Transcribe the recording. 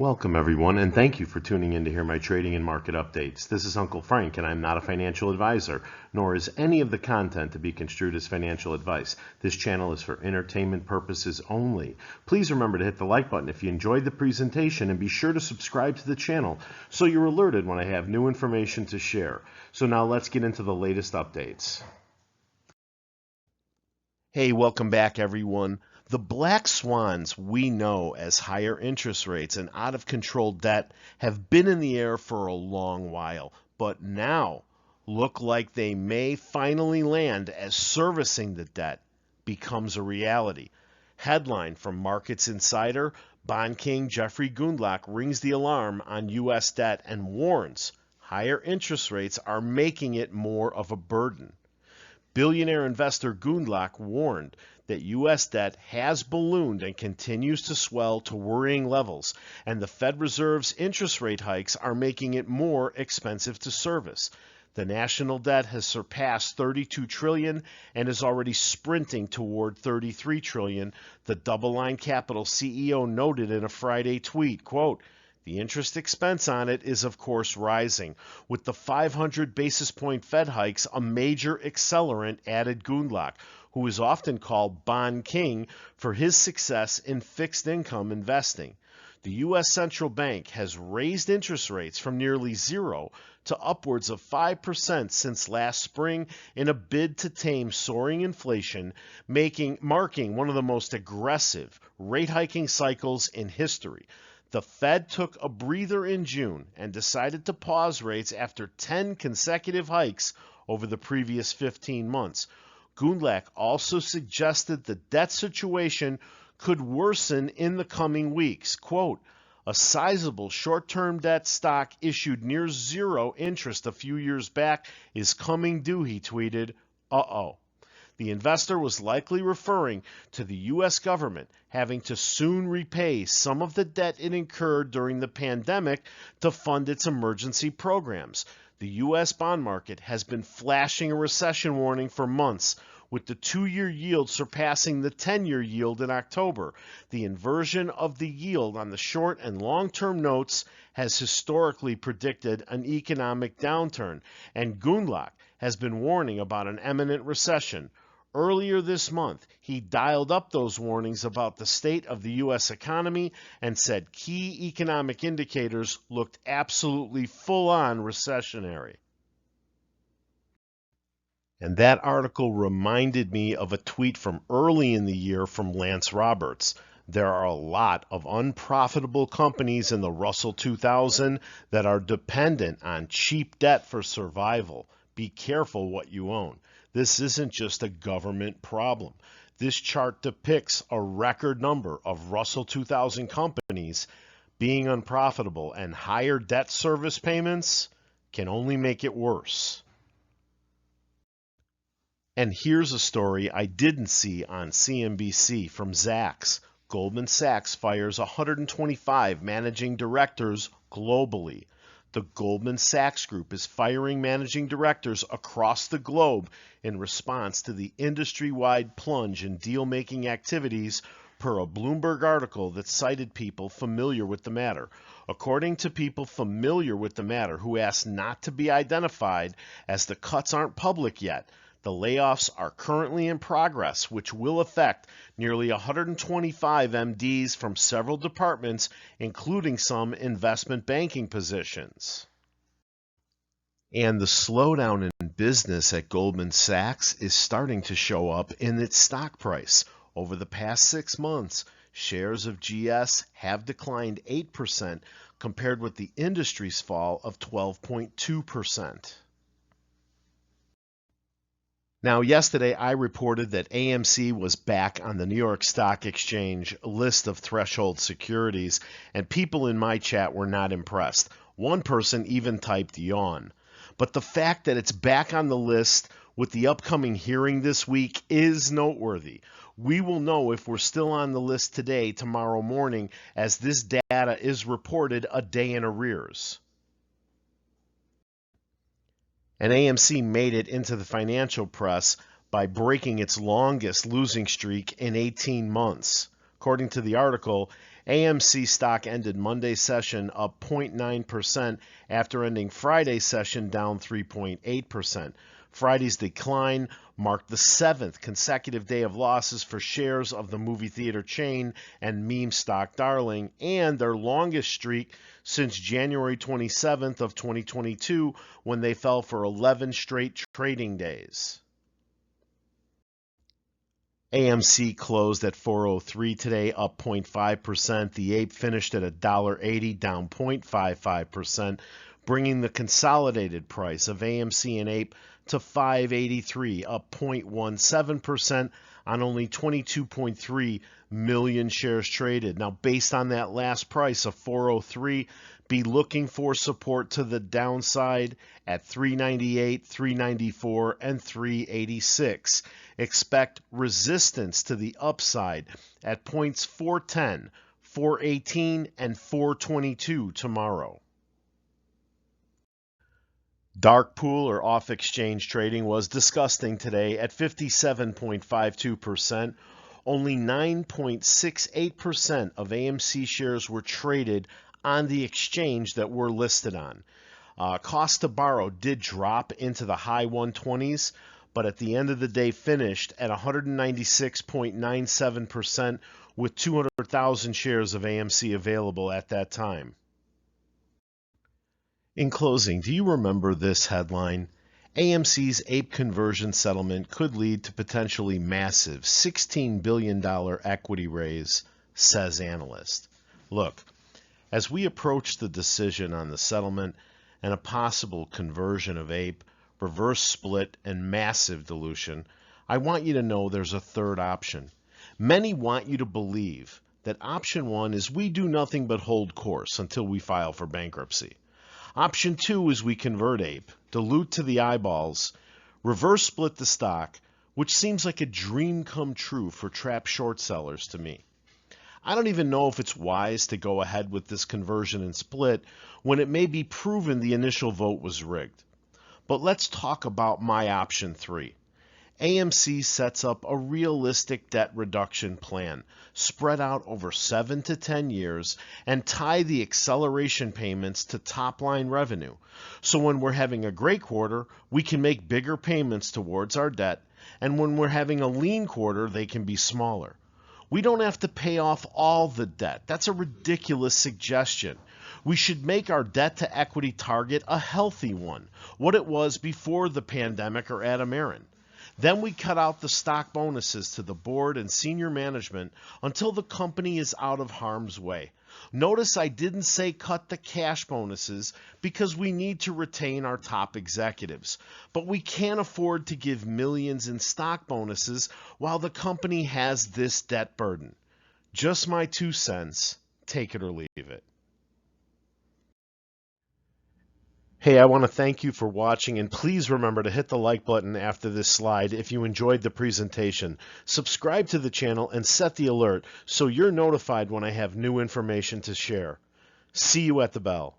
Welcome everyone, and thank you for tuning in to hear my trading and market updates. This is Uncle Frank, and I'm not a financial advisor, nor is any of the content to be construed as financial advice. This channel is for entertainment purposes only. Please remember to hit the like button if you enjoyed the presentation, and be sure to subscribe to the channel so you're alerted when I have new information to share. So now let's get into the latest updates. Hey, welcome back everyone. The black swans we know as higher interest rates and out-of-control debt have been in the air for a long while, but now look like they may finally land as servicing the debt becomes a reality. Headline from Markets Insider: Bond King Jeffrey Gundlach rings the alarm on U.S. debt and warns higher interest rates are making it more of a burden. Billionaire investor Gundlach warned that U.S. debt has ballooned and continues to swell to worrying levels, and the Fed Reserve's interest rate hikes are making it more expensive to service. The national debt has surpassed $32 trillion and is already sprinting toward $33 trillion, the DoubleLine Capital CEO noted in a Friday tweet, quote, "The interest expense on it is, of course, rising. With the 500 basis point Fed hikes a major accelerant," added Gundlach, who is often called Bond King for his success in fixed income investing. The U.S. Central Bank has raised interest rates from nearly zero to upwards of 5% since last spring in a bid to tame soaring inflation, marking one of the most aggressive rate hiking cycles in history. The Fed took a breather in June and decided to pause rates after 10 consecutive hikes over the previous 15 months. Gundlach also suggested the debt situation could worsen in the coming weeks. Quote, "A sizable short-term debt stock issued near zero interest a few years back is coming due," he tweeted. Uh-oh. The investor was likely referring to the U.S. government having to soon repay some of the debt it incurred during the pandemic to fund its emergency programs. The U.S. bond market has been flashing a recession warning for months, with the 2-year yield surpassing the 10-year yield in October. The inversion of the yield on the short and long-term notes has historically predicted an economic downturn, and Gundlach has been warning about an imminent recession. Earlier this month, he dialed up those warnings about the state of the U.S. economy and said key economic indicators looked absolutely full-on recessionary. And that article reminded me of a tweet from early in the year from Lance Roberts. There are a lot of unprofitable companies in the Russell 2000 that are dependent on cheap debt for survival. Be careful what you own. This isn't just a government problem. This chart depicts a record number of Russell 2000 companies being unprofitable, and higher debt service payments can only make it worse. And here's a story I didn't see on CNBC from Zacks. Goldman Sachs fires 125 managing directors globally. The Goldman Sachs Group is firing managing directors across the globe in response to the industry-wide plunge in deal-making activities, per a Bloomberg article that cited people familiar with the matter. According to people familiar with the matter who asked not to be identified as the cuts aren't public yet, the layoffs are currently in progress, which will affect nearly 125 MDs from several departments, including some investment banking positions. And the slowdown in business at Goldman Sachs is starting to show up in its stock price. Over the past 6 months, shares of GS have declined 8% compared with the industry's fall of 12.2%. Now, yesterday I reported that AMC was back on the New York Stock Exchange list of threshold securities, and people in my chat were not impressed. One person even typed yawn. But the fact that it's back on the list with the upcoming hearing this week is noteworthy. We will know if we're still on the list today, tomorrow morning, as this data is reported a day in arrears. And AMC made it into the financial press by breaking its longest losing streak in 18 months. According to the article, AMC stock ended Monday's session up 0.9% after ending Friday's session down 3.8%. Friday's decline marked the 7th consecutive day of losses for shares of the movie theater chain and meme stock darling, and their longest streak since January 27th of 2022, when they fell for 11 straight trading days. AMC closed at $4.03 today, up 0.5%. The ape finished at $1.80, down 0.55%, bringing the consolidated price of AMC and ape to $5.83, up 0.17% on only 22.3 million shares traded. Now, based on that last price of $4.03, be looking for support to the downside at $3.98, $3.94, and $3.86. Expect resistance to the upside at points $4.10, $4.18, and $4.22 tomorrow. Dark pool or off-exchange trading was disgusting today at 57.52%. Only 9.68% of AMC shares were traded on the exchange that we're listed on. Cost to borrow did drop into the high 120s, but at the end of the day finished at 196.97% with 200,000 shares of AMC available at that time. In closing, do you remember this headline? AMC's ape conversion settlement could lead to potentially massive $16 billion equity raise, says analyst. Look, as we approach the decision on the settlement and a possible conversion of ape, reverse split, and massive dilution, I want you to know there's a third option. Many want you to believe that option one is we do nothing but hold course until we file for bankruptcy. Option two is we convert ape, dilute to the eyeballs, reverse split the stock, which seems like a dream come true for trapped short sellers to me. I don't even know if it's wise to go ahead with this conversion and split when it may be proven the initial vote was rigged. But let's talk about my option three. AMC sets up a realistic debt reduction plan spread out over 7 to 10 years and tie the acceleration payments to top-line revenue. So when we're having a great quarter, we can make bigger payments towards our debt, and when we're having a lean quarter, they can be smaller. We don't have to pay off all the debt. That's a ridiculous suggestion. We should make our debt to equity target a healthy one, what it was before the pandemic or Adam Aaron. Then we cut out the stock bonuses to the board and senior management until the company is out of harm's way. Notice I didn't say cut the cash bonuses because we need to retain our top executives, but we can't afford to give millions in stock bonuses while the company has this debt burden. Just my 2 cents. Take it or leave it. Hey, I want to thank you for watching, and please remember to hit the like button after this slide if you enjoyed the presentation. Subscribe to the channel and set the alert so you're notified when I have new information to share. See you at the bell.